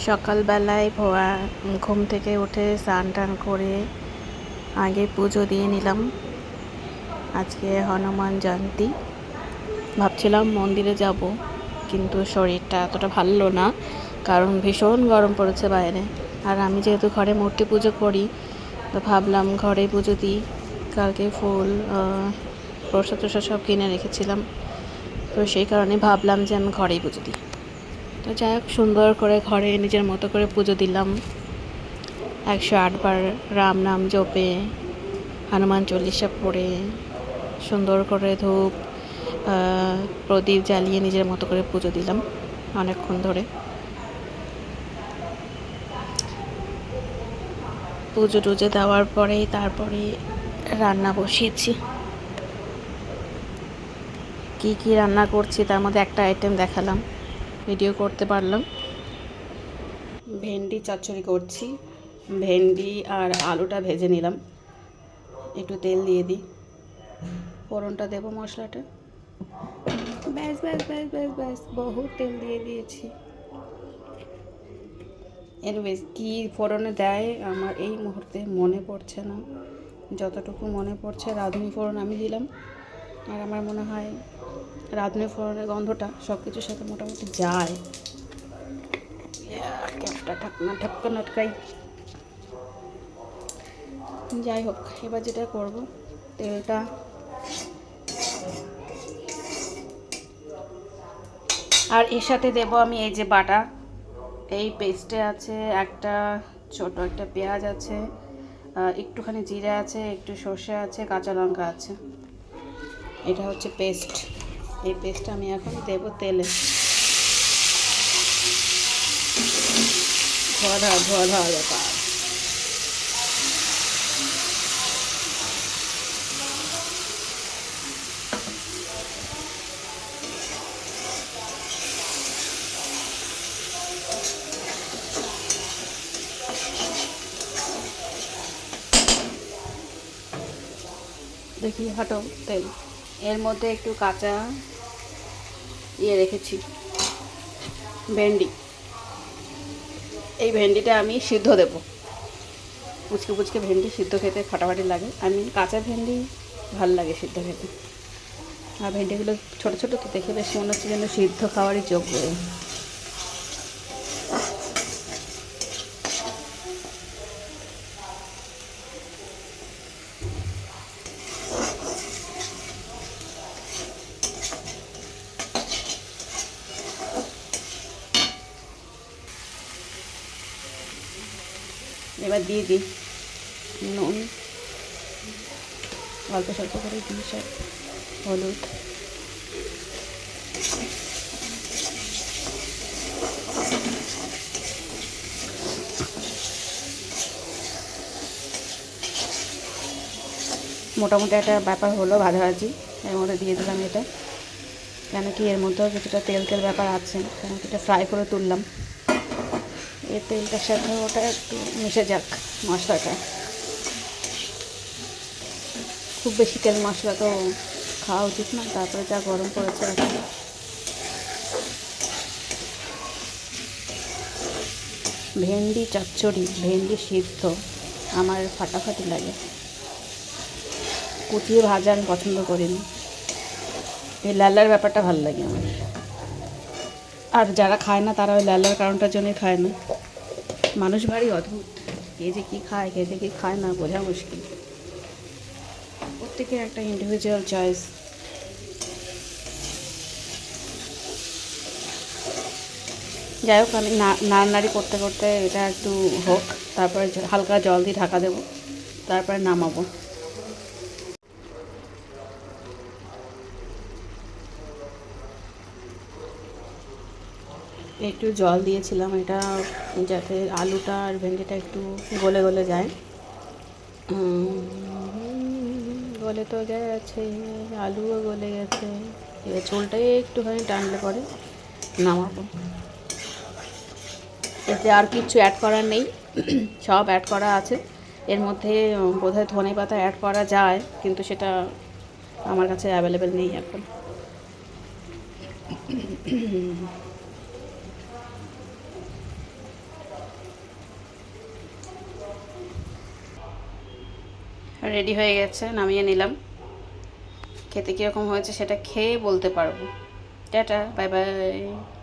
সকালবেলায় ঘুম থেকে উঠে স্নান টান করে আগে পুজো দিয়ে নিলাম। আজকে হনুমান জয়ন্তী, ভাবছিলাম মন্দিরে যাব, কিন্তু শরীরটা এতটা ভালো না, কারণ ভীষণ গরম পড়েছে বাইরে। আর আমি যেহেতু ঘরে মূর্তি পুজো করি, তো ভাবলাম ঘরে পুজো দিই। কালকে ফুল প্রসাদ টসাদ সব কিনে রেখেছিলাম, তো সেই কারণে ভাবলাম যে আমি ঘরেই পুজো দিই। তো যাই হোক, সুন্দর করে ঘরে নিজের মতো করে পুজো দিলাম। 108 বার রাম নাম জপে, হনুমান চল্লিশা পড়ে, সুন্দর করে ধূপ প্রদীপ জ্বালিয়ে নিজের মতো করে পুজো দিলাম অনেকক্ষণ ধরে। পুজো টুজো দেওয়ার পরেই তারপরে রান্না বসিয়েছি। কি রান্না করছি তার মধ্যে একটা আইটেম দেখালাম, ভিডিও করতে পারলাম। ভেন্ডি চচ্চড়ি করছি। ভেন্ডি আর আলুটা ভেজে নিলাম, একটু তেল দিয়ে দিই, ফোড়নটা দেবো মশলাটা। ব্যাস ব্যাস ব্যাস ব্যাস ব্যাস বহু তেল দিয়ে দিয়েছি। এনিওয়েজ, কী ফোড়নে দেয় আমার এই মুহূর্তে মনে পড়ছে না। যতটুকু মনে পড়ছে রাঁধুনি ফোড়ন আমি দিলাম। আর আমার মনে হয় রাঁধুনি ফোড়নের গন্ধটা সব কিছুর সাথে মোটামুটি যায়। ক্যাপটা ঢাকনা আটকাই। যাই হোক, এবার যেটা করব, তেলটা আর এর সাথে দেব আমি এই যে বাটা, এই পেস্টে আছে একটা ছোট একটা পেঁয়াজ আছে, একটুখানি জিরা আছে, একটু সর্ষে আছে, কাঁচা লঙ্কা আছে। এটা হচ্ছে পেস্ট। এই পেস্টটা আমি এখন দেব তেলে। ধোয়া ব্যাপার। দেখি হটো তেল। এর মধ্যে একটু কাঁচা রেখেছি ভেন্ডি। এই ভেন্ডিটা আমি সিদ্ধ দেবো। পুচকে ভেন্ডি সিদ্ধ খেতে ফাটাফাটি লাগে। আমি কাঁচা ভেন্ডি ভাল লাগে সিদ্ধ খেতে। আর ভেন্ডিগুলো ছোটো ছোটো তো দেখে বেশ মনে হচ্ছে যেন সিদ্ধ খাওয়ারই যোগ্য। এবার দিয়ে দিই নুন, অল্প স্বল্প করে দিই সব, হলুদ, মোটামুটি একটা ব্যাপার হলো ভাজাভাজি। এর মধ্যে দিয়ে দিলাম এটা, কেন কি এর মধ্যেও কিছুটা তেল ব্যাপার আছে, কেন কি এটা ফ্রাই করে তুললাম। এই তেলটার সাথে ওটা একটু মিশে যাক মশলাটা। খুব বেশি তেল মশলা তো খাওয়া উচিত না, তারপরে যা গরম পড়েছে এখন। ভেন্ডি চচ্চড়ি, ভেন্ডি সিদ্ধ আমার ফাটাফাটি লাগে। কুচিয়ে ভাজা আমি পছন্দ করি না, এই লালার ব্যাপারটা ভালো লাগে আমার। আর যারা খায় না তারা ওই লালার কারণটার জন্যই খায় না। মানুষ ভারী অদ্ভুত, কে যে কী খায় কে যে কী খায় না বোঝা মুশকিল। প্রত্যেকের একটা ইন্ডিভিজুয়াল চয়েস। যাই হোক, আমি নাড়ানাড়ি করতে করতে এটা একটু হোক, তারপরে হালকা জল দিয়ে ঢাকা দেবো, তারপরে নামাবো। একটু জল দিয়েছিলাম এটা যাতে আলুটা আর ভেন্ডিটা একটু গলে যায়। গলে তো গেছে, আলুও গলে গেছে। এবার ঝোলটাই একটুখানি টানলে পরে নামাবো। এতে আর কিছু অ্যাড করার নেই, সব অ্যাড করা আছে। এর মধ্যে বোধহয় ধনে পাতা অ্যাড করা যায়, কিন্তু সেটা আমার কাছে অ্যাভেলেবেল নেই এখন। রেডি হয়ে গেছে, নামিয়ে নিলাম। খেতে কীরকম হয়েছে সেটা খেয়ে বলতে পারবো। Tata, bye bye.